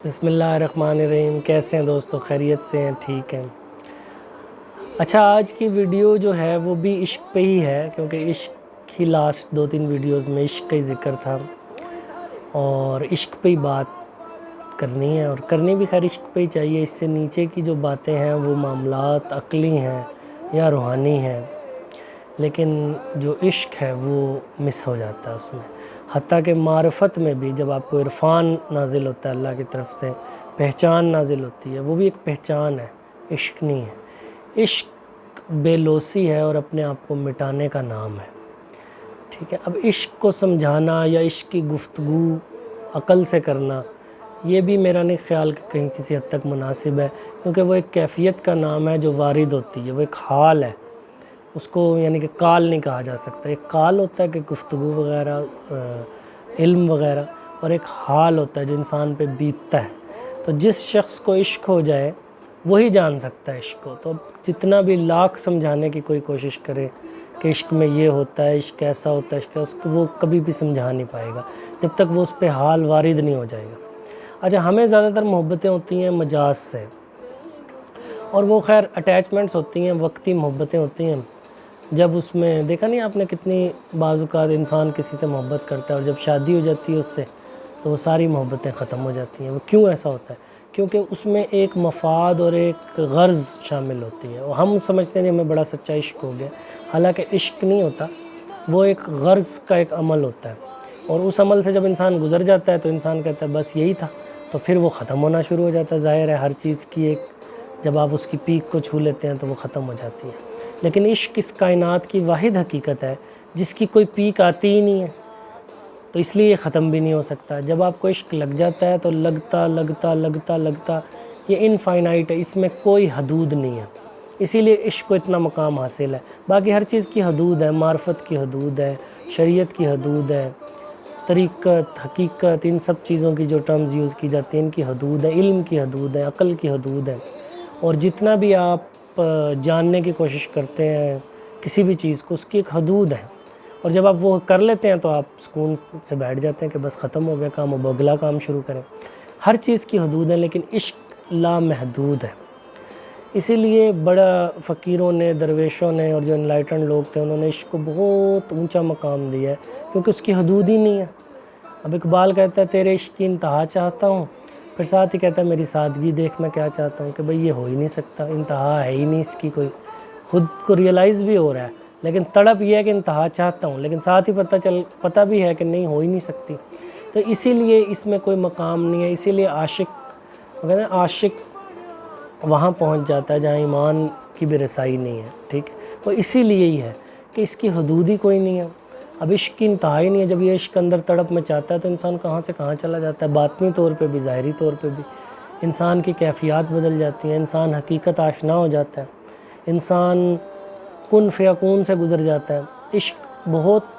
بسم اللہ الرحمن الرحیم۔ کیسے ہیں دوستو؟ خیریت سے ہیں؟ ٹھیک ہیں؟ اچھا، آج کی ویڈیو جو ہے وہ بھی عشق پہ ہی ہے، کیونکہ عشق ہی لاسٹ 2-3 ویڈیوز میں عشق کا ہی ذکر تھا اور عشق پہ ہی بات کرنی ہے، اور کرنی بھی خیر عشق پہ ہی چاہیے۔ اس سے نیچے کی جو باتیں ہیں وہ معاملات عقلی ہیں یا روحانی ہیں، لیکن جو عشق ہے وہ مس ہو جاتا ہے اس میں۔ حتیٰ کہ معرفت میں بھی جب آپ کو عرفان نازل ہوتا ہے اللہ کی طرف سے، پہچان نازل ہوتی ہے، وہ بھی ایک پہچان ہے، عشق نہیں ہے۔ عشق بے لوثی ہے اور اپنے آپ کو مٹانے کا نام ہے، ٹھیک ہے۔ اب عشق کو سمجھانا یا عشق کی گفتگو عقل سے کرنا، یہ بھی میرا نہیں خیال کہ کہیں کسی حد تک مناسب ہے، کیونکہ وہ ایک کیفیت کا نام ہے جو وارد ہوتی ہے، وہ ایک حال ہے، اس کو یعنی کہ قال نہیں کہا جا سکتا۔ ایک قال ہوتا ہے کہ گفتگو وغیرہ، علم وغیرہ، اور ایک حال ہوتا ہے جو انسان پہ بیتتا ہے۔ تو جس شخص کو عشق ہو جائے وہی جان سکتا ہے عشق کو۔ تو جتنا بھی لاکھ سمجھانے کی کوئی کوشش کرے کہ عشق میں یہ ہوتا ہے، عشق ایسا ہوتا ہے، عشق اس کو وہ کبھی بھی سمجھا نہیں پائے گا جب تک وہ اس پہ حال وارد نہیں ہو جائے گا۔ اچھا، ہمیں زیادہ تر محبتیں ہوتی ہیں مجاز سے، اور وہ خیر اٹیچمنٹس ہوتی ہیں، وقتی محبتیں ہوتی ہیں۔ جب اس میں دیکھا نہیں آپ نے کتنی بعض اوقات انسان کسی سے محبت کرتا ہے اور جب شادی ہو جاتی ہے اس سے تو وہ ساری محبتیں ختم ہو جاتی ہیں۔ وہ کیوں ایسا ہوتا ہے؟ کیونکہ اس میں ایک مفاد اور ایک غرض شامل ہوتی ہے، اور ہم سمجھتے ہیں کہ ہمیں بڑا سچا عشق ہو گیا، حالانکہ عشق نہیں ہوتا، وہ ایک غرض کا ایک عمل ہوتا ہے، اور اس عمل سے جب انسان گزر جاتا ہے تو انسان کہتا ہے بس یہی تھا، تو پھر وہ ختم ہونا شروع ہو جاتا ہے۔ ظاہر ہے ہر چیز کی ایک، جب آپ اس کی پیک کو چھو لیتے ہیں تو وہ ختم ہو جاتی ہے، لیکن عشق اس کائنات کی واحد حقیقت ہے جس کی کوئی پیک آتی ہی نہیں ہے، تو اس لیے یہ ختم بھی نہیں ہو سکتا۔ جب آپ کو عشق لگ جاتا ہے تو لگتا لگتا لگتا لگتا یہ انفائنائٹ ہے، اس میں کوئی حدود نہیں ہے، اسی لیے عشق کو اتنا مقام حاصل ہے۔ باقی ہر چیز کی حدود ہے، معرفت کی حدود ہے، شریعت کی حدود ہے، طریقت، حقیقت، ان سب چیزوں کی جو ٹرمز یوز کی جاتی ہیں ان کی حدود ہے، علم کی حدود ہے، عقل کی حدود ہے، اور جتنا بھی آپ جاننے کی کوشش کرتے ہیں کسی بھی چیز کو، اس کی ایک حدود ہے، اور جب آپ وہ کر لیتے ہیں تو آپ سکون سے بیٹھ جاتے ہیں کہ بس ختم ہو گیا کام، اب اگلا کام شروع کریں۔ ہر چیز کی حدود ہے، لیکن عشق لامحدود ہے۔ اسی لیے بڑا فقیروں نے، درویشوں نے، اور جو انلائٹنڈ لوگ تھے انہوں نے عشق کو بہت اونچا مقام دیا ہے، کیونکہ اس کی حدود ہی نہیں ہے۔ اب اقبال کہتا ہے تیرے عشق کی انتہا چاہتا ہوں، پھر ساتھ ہی کہتا ہے میری سادگی دیکھ میں کیا چاہتا ہوں، کہ بھئی یہ ہو ہی نہیں سکتا، انتہا ہے ہی نہیں اس کی کوئی، خود کو ریئلائز بھی ہو رہا ہے، لیکن تڑپ یہ ہے کہ انتہا چاہتا ہوں، لیکن ساتھ ہی پتہ بھی ہے کہ نہیں ہو ہی نہیں سکتی۔ تو اسی لیے اس میں کوئی مقام نہیں ہے، اسی لیے عاشق وہاں پہنچ جاتا ہے جہاں ایمان کی بھی رسائی نہیں ہے، ٹھیک ہے۔ وہ اسی لیے ہی ہے کہ اس کی حدود ہی کوئی نہیں ہے۔ اب عشق کی انتہا ہی نہیں ہے، جب یہ عشق اندر تڑپ میں چاہتا ہے تو انسان کہاں سے کہاں چلا جاتا ہے، باطنی طور پہ بھی ظاہری طور پہ بھی انسان کی کیفیات بدل جاتی ہیں، انسان حقیقت آشنا ہو جاتا ہے، انسان کن فیکون سے گزر جاتا ہے۔ عشق بہت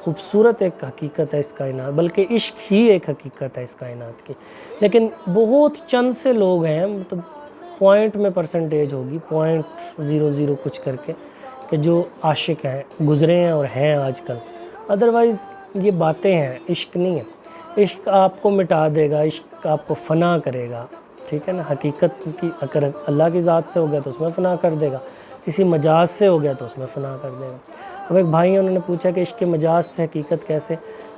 خوبصورت ایک حقیقت ہے اس کائنات، بلکہ عشق ہی ایک حقیقت ہے اس کائنات کی، لیکن بہت چند سے لوگ ہیں، مطلب پوائنٹ میں پرسنٹیج ہوگی 0.00 کچھ کر کے، کہ جو عاشق ہیں، گزرے ہیں اور ہیں آج کل، ادروائز یہ باتیں ہیں، عشق نہیں ہے۔ عشق آپ کو مٹا دے گا، عشق آپ کو فنا کرے گا، ٹھیک ہے نا۔ حقیقت کی اگر اللہ کی ذات سے ہو گیا تو اس میں فنا کر دے گا، کسی مجاز سے ہو گیا تو اس میں فنا کر دے گا۔ اب ایک بھائی انہوں نے پوچھا کہ عشق کے مجاز سے حقیقت کیسے؟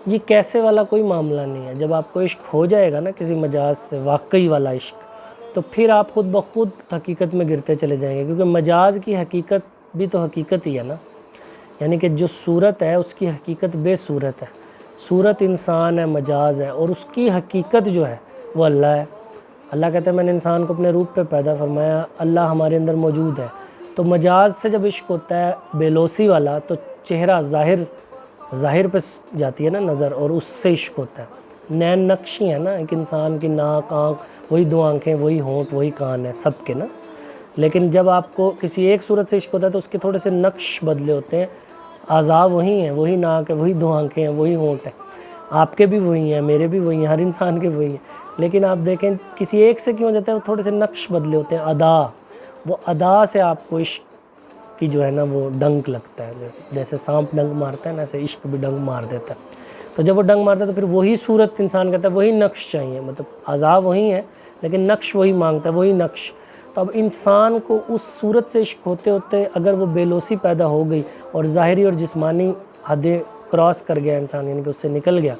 یہ کیسے والا کوئی معاملہ نہیں ہے۔ جب آپ کو عشق ہو جائے گا نا کسی مجاز سے، واقعی والا عشق، تو پھر آپ خود بخود حقیقت میں گرتے چلے جائیں گے، کیونکہ مجاز کی حقیقت بھی تو حقیقت ہی ہے نا، یعنی کہ جو صورت ہے اس کی حقیقت بے صورت ہے، صورت انسان ہے، مجاز ہے، اور اس کی حقیقت جو ہے وہ اللہ ہے۔ اللہ کہتا ہے میں نے انسان کو اپنے روپ پہ پیدا فرمایا، اللہ ہمارے اندر موجود ہے۔ تو مجاز سے جب عشق ہوتا ہے بے لوثی والا، تو چہرہ ظاہر پہ جاتی ہے نا نظر، اور اس سے عشق ہوتا ہے۔ نین نقشی ہے نا ایک انسان کی، ناک، آنکھ، وہی 2 آنکھیں، وہی ہونٹ، وہی کان ہے سب کے نا، لیکن جب آپ کو کسی ایک صورت سے عشق ہوتا ہے تو اس کے تھوڑے سے نقش بدلے ہوتے ہیں، اعضاء وہی ہیں، وہی ناک ہے، وہی 2 آنکھیں ہیں، وہی ہونٹ ہے، آپ کے بھی وہی ہیں، میرے بھی وہی ہیں، ہر انسان کے وہی ہیں، لیکن آپ دیکھیں کسی ایک سے کیوں ہو جاتا ہے، وہ تھوڑے سے نقش بدلے ہوتے ہیں، ادا، وہ ادا سے آپ کو عشق کی جو ہے نا وہ ڈنک لگتا ہے، جیسے سانپ ڈنک مارتا ہے نا، ایسے عشق بھی ڈنک مار دیتا ہے۔ تو جب وہ ڈنگ مارتا ہے تو پھر وہی صورت انسان کہتا ہے وہی نقش چاہیے، مطلب اعضاء وہی ہیں لیکن نقش وہی مانگتا ہے، وہی نقش۔ تو اب انسان کو اس صورت سے عشق ہوتے ہوتے اگر وہ بے لوثی پیدا ہو گئی اور ظاہری اور جسمانی حدیں کراس کر گیا انسان، یعنی کہ اس سے نکل گیا،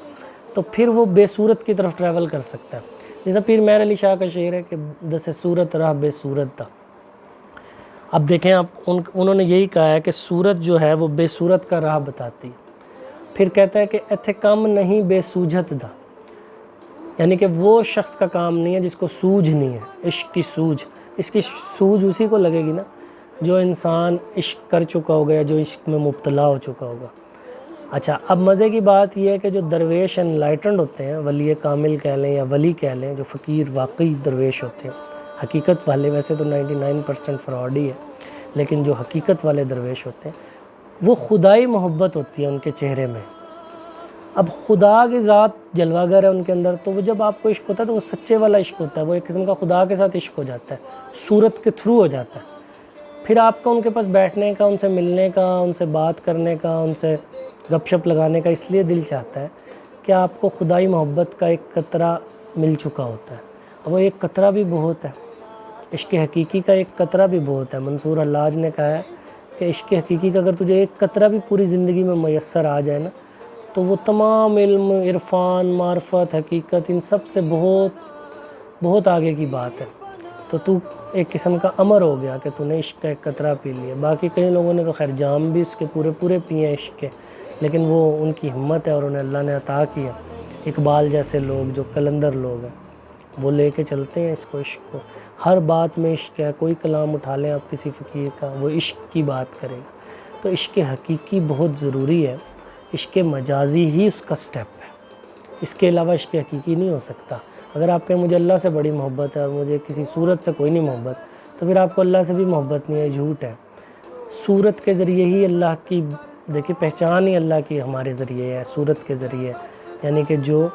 تو پھر وہ بے صورت کی طرف ٹریول کر سکتا ہے۔ جیسا پیر مہر علی شاہ کا شعر ہے کہ دسے صورت راہ بے صورت دا۔ اب دیکھیں آپ انہوں نے یہی کہا ہے کہ صورت جو ہے وہ بے صورت کا راہ بتاتی ہے۔ پھر کہتا ہے کہ ایتھے کم نہیں بے سوجھت دا، یعنی کہ وہ شخص کا کام نہیں ہے جس کو سوجھ نہیں ہے، عشق کی سوجھ۔ اس کی سوجھ اسی کو لگے گی نا جو انسان عشق کر چکا ہوگا یا جو عشق میں مبتلا ہو چکا ہوگا۔ اچھا، اب مزے کی بات یہ ہے کہ جو درویش انلائٹنڈ ہوتے ہیں، ولی کامل کہہ لیں یا ولی کہہ لیں، جو فقیر واقعی درویش ہوتے ہیں، حقیقت والے، ویسے تو 99% فراڈ ہی ہے، لیکن جو حقیقت والے درویش ہوتے ہیں وہ خدائی محبت ہوتی ہے ان کے چہرے میں۔ اب خدا کی ذات جلوہ گر ہے ان کے اندر، تو وہ جب آپ کو عشق ہوتا ہے تو وہ سچے والا عشق ہوتا ہے، وہ ایک قسم کا خدا کے ساتھ عشق ہو جاتا ہے، صورت کے تھرو ہو جاتا ہے۔ پھر آپ کا ان کے پاس بیٹھنے کا، ان سے ملنے کا، ان سے بات کرنے کا، ان سے گپ شپ لگانے کا اس لیے دل چاہتا ہے کہ آپ کو خدائی محبت کا ایک قطرہ مل چکا ہوتا ہے۔ اب وہ ایک قطرہ بھی بہت ہے، عشق حقیقی کا ایک قطرہ بھی بہت ہے۔ منصور حلاج نے کہا ہے کہ عشق حقیقی کا اگر تجھے ایک قطرہ بھی پوری زندگی میں میسر آ جائے نا، تو وہ تمام علم، عرفان، معرفت، حقیقت، ان سب سے بہت بہت آگے کی بات ہے۔ تو تو ایک قسم کا امر ہو گیا کہ تو نے عشق کا ایک قطرہ پی لیا۔ باقی کئی لوگوں نے تو خیر جام بھی اس کے پورے پیے ہیں عشق کے، لیکن وہ ان کی ہمت ہے اور انہیں اللہ نے عطا کیا۔ اقبال جیسے لوگ جو قلندر لوگ ہیں وہ لے کے چلتے ہیں اس کو، عشق کو، ہر بات میں عشق ہے۔ کوئی کلام اٹھا لیں آپ کسی فقیر کا، وہ عشق کی بات کرے گا۔ تو عشق حقیقی بہت ضروری ہے، عشق مجازی ہی اس کا سٹیپ ہے، اس کے علاوہ عشق حقیقی نہیں ہو سکتا۔ اگر آپ کہیں مجھے اللہ سے بڑی محبت ہے اور مجھے کسی صورت سے کوئی نہیں محبت، تو پھر آپ کو اللہ سے بھی محبت نہیں ہے، جھوٹ ہے۔ صورت کے ذریعے ہی اللہ کی، دیکھیں پہچان ہی اللہ کی ہمارے ذریعے ہے، صورت کے ذریعے، یعنی کہ جو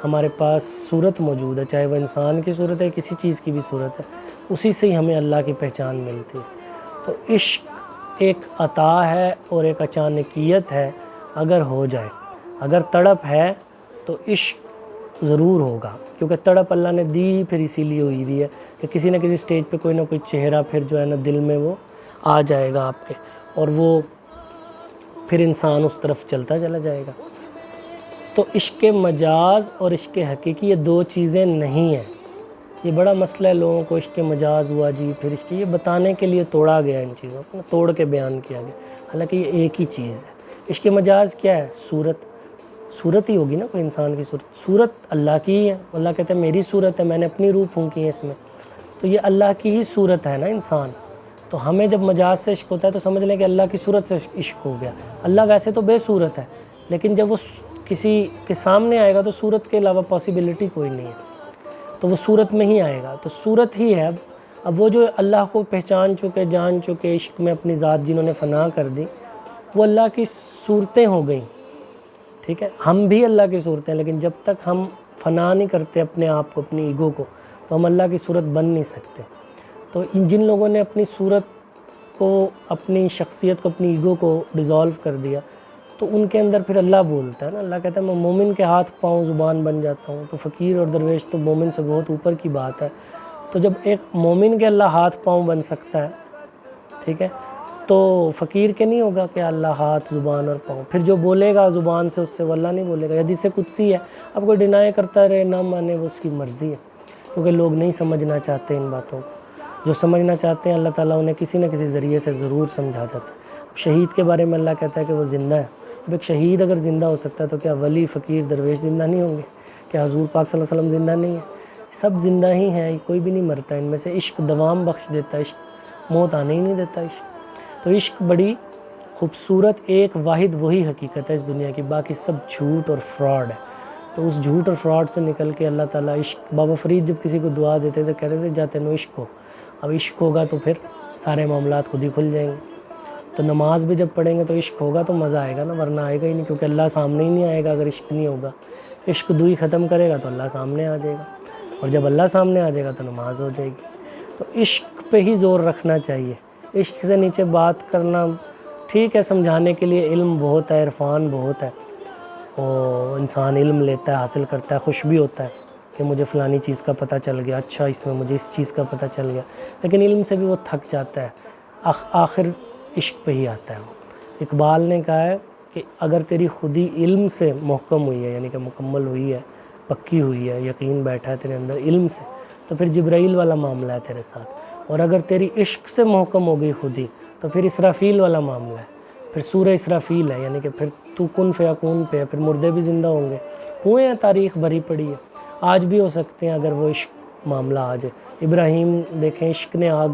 ہمارے پاس صورت موجود ہے، چاہے وہ انسان کی صورت ہے، کسی چیز کی بھی صورت ہے، اسی سے ہی ہمیں اللہ کی پہچان ملتی ہے۔ تو عشق ایک عطا ہے اور ایک اچانکیت ہے، اگر ہو جائے، اگر تڑپ ہے تو عشق ضرور ہوگا، کیونکہ تڑپ اللہ نے دی پھر اسی لیے ہوئی ہے کہ کسی نہ کسی سٹیج پہ کوئی نہ کوئی چہرہ پھر جو ہے نا دل میں وہ آ جائے گا آپ کے، اور وہ پھر انسان اس طرف چلتا چلا جائے گا۔ تو عشق مجاز اور عشق حقیقی یہ دو چیزیں نہیں ہیں۔ یہ بڑا مسئلہ ہے لوگوں کو، عشق مجاز ہوا جی پھر عشق، یہ بتانے کے لیے توڑا گیا ان چیزوں کو، توڑ کے بیان کیا گیا، حالانکہ یہ ایک ہی چیز ہے۔ عشق مجاز کیا ہے؟ صورت ہی ہوگی نا، کوئی انسان کی صورت اللہ کی ہی ہے۔ اللہ کہتا ہے میری صورت ہے، میں نے اپنی روح پھونکی ہے اس میں، تو یہ اللہ کی ہی صورت ہے نا انسان۔ تو ہمیں جب مجاز سے عشق ہوتا ہے تو سمجھ لیں کہ اللہ کی صورت سے عشق ہو گیا۔ اللہ ویسے تو بے صورت ہے، لیکن جب وہ کسی کے سامنے آئے گا تو صورت کے علاوہ پاسیبلٹی کوئی نہیں ہے، تو وہ صورت میں ہی آئے گا، تو صورت ہی ہے۔ اب وہ جو اللہ کو پہچان چکے، جان چکے، عشق میں اپنی ذات جنہوں نے فنا کر دی، وہ اللہ کی صورتیں ہو گئیں، ٹھیک ہے۔ ہم بھی اللہ کی صورتیں ہیں، لیکن جب تک ہم فنا نہیں کرتے اپنے آپ کو، اپنی ایگو کو، تو ہم اللہ کی صورت بن نہیں سکتے۔ تو جن لوگوں نے اپنی صورت کو، اپنی شخصیت کو، اپنی ایگو کو ڈیزالو کر دیا، تو ان کے اندر پھر اللہ بولتا ہے نا، اللہ کہتا ہے میں مومن کے ہاتھ پاؤں زبان بن جاتا ہوں۔ تو فقیر اور درویش تو مومن سے بہت اوپر کی بات ہے۔ تو جب ایک مومن کے اللہ ہاتھ پاؤں بن سکتا ہے، ٹھیک ہے، تو فقیر کے نہیں ہوگا کہ اللہ ہاتھ، زبان اور پاؤں؟ پھر جو بولے گا زبان سے، اس سے وہ اللہ نہیں بولے گا۔ حدیث قدسی ہے، اب کوئی ڈینائی کرتا رہے نہ مانے، وہ اس کی مرضی ہے، کیونکہ لوگ نہیں سمجھنا چاہتے ان باتوں کو۔ جو سمجھنا چاہتے ہیں اللہ تعالیٰ انہیں کسی نہ کسی ذریعے سے ضرور سمجھا جاتا ہے۔ اب شہید کے بارے میں اللہ کہتا ہے کہ وہ زندہ ہے۔ اب ایک شہید اگر زندہ ہو سکتا ہے تو کیا ولی، فقیر، درویش زندہ نہیں ہوں گے؟ کیا حضور پاک صلی اللہ علیہ وسلم زندہ نہیں ہے؟ سب زندہ ہی ہیں، کوئی بھی نہیں مرتا ان میں سے۔ عشق دوام بخش دیتا ہے، عشق موت آنے ہی نہیں دیتا عشق۔ تو عشق بڑی خوبصورت ایک واحد وہی حقیقت ہے اس دنیا کی، باقی سب جھوٹ اور فراڈ ہے۔ تو اس جھوٹ اور فراڈ سے نکل کے اللہ تعالیٰ عشق، بابا فرید جب کسی کو دعا دیتے تھے کہتے تھے جاتے نو عشق ہو۔ اب عشق ہوگا تو پھر سارے معاملات خود ہی کھل جائیں گے۔ تو نماز بھی جب پڑھیں گے تو عشق ہوگا تو مزہ آئے گا نا، ورنہ آئے گا ہی نہیں، کیونکہ اللہ سامنے ہی نہیں آئے گا اگر عشق نہیں ہوگا۔ عشق دوئی ختم کرے گا تو اللہ سامنے آ جائے گا، اور جب اللہ سامنے آ جائے گا تو نماز ہو جائے گی۔ تو عشق پہ ہی زور رکھنا چاہیے، عشق سے نیچے بات کرنا ٹھیک ہے، سمجھانے کے لیے علم بہت ہے، عرفان بہت ہے، اور انسان علم لیتا ہے، حاصل کرتا ہے، خوش بھی ہوتا ہے کہ مجھے فلانی چیز کا پتہ چل گیا، اچھا اس میں مجھے اس چیز کا پتہ چل گیا، لیکن علم سے بھی وہ تھک جاتا ہے، آخر عشق پہ ہی آتا ہے وہ۔ اقبال نے کہا ہے کہ اگر تیری خودی علم سے محکم ہوئی ہے، یعنی کہ مکمل ہوئی ہے، پکی ہوئی ہے، یقین بیٹھا ہے تیرے اندر علم سے، تو پھر جبرائیل والا معاملہ ہے تیرے ساتھ، اور اگر تیری عشق سے محکم ہو گئی خودی تو پھر اسرافیل والا معاملہ ہے، پھر سورہ اسرافیل ہے، یعنی کہ پھر تو کن فیکون پہ ہے، پھر مردے بھی زندہ ہوں گے، ہوئے ہیں، تاریخ بھری پڑی ہے، آج بھی ہو سکتے ہیں اگر وہ عشق معاملہ آ جائے۔ ابراہیم دیکھیں عشق نے آگ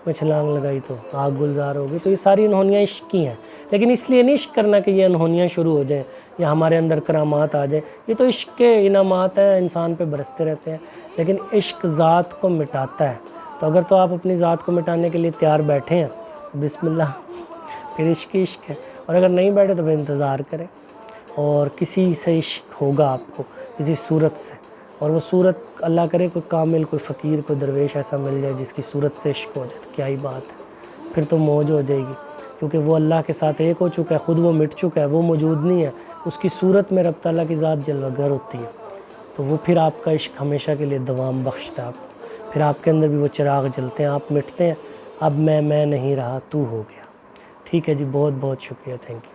میں چھلانگ لگائی تو آگ گلزار ہو گئی، تو یہ ساری انہونیاں عشق کی ہیں، لیکن اس لیے نہیں عشق کرنا کہ یہ انہونیاں شروع ہو جائیں یا ہمارے اندر کرامات آ جائیں، یہ تو عشق کے انعامات ہیں، انسان پہ برستے رہتے ہیں، لیکن عشق ذات کو مٹاتا ہے، تو اگر تو آپ اپنی ذات کو مٹانے کے لیے تیار بیٹھے ہیں بسم اللہ، پھر عشق ہی عشق ہے، اور اگر نہیں بیٹھے تو پھر انتظار کریں، اور کسی سے عشق ہوگا آپ کو، کسی صورت سے، اور وہ صورت اللہ کرے کوئی کامل، کوئی فقیر، کوئی درویش ایسا مل جائے جس کی صورت سے عشق ہو جائے، تو کیا ہی بات ہے، پھر تو موج ہو جائے گی، کیونکہ وہ اللہ کے ساتھ ایک ہو چکا ہے، خود وہ مٹ چکا ہے، وہ موجود نہیں ہے، اس کی صورت میں رب تعالیٰ کی ذات جلوہ گر ہوتی ہے، تو وہ پھر آپ کا عشق ہمیشہ کے لیے دوام بخشتا ہے آپ کو، پھر آپ کے اندر بھی وہ چراغ جلتے ہیں، آپ مٹتے ہیں، اب میں نہیں رہا، تو ہو گیا۔ ٹھیک ہے جی، بہت بہت شکریہ، تھینک یو۔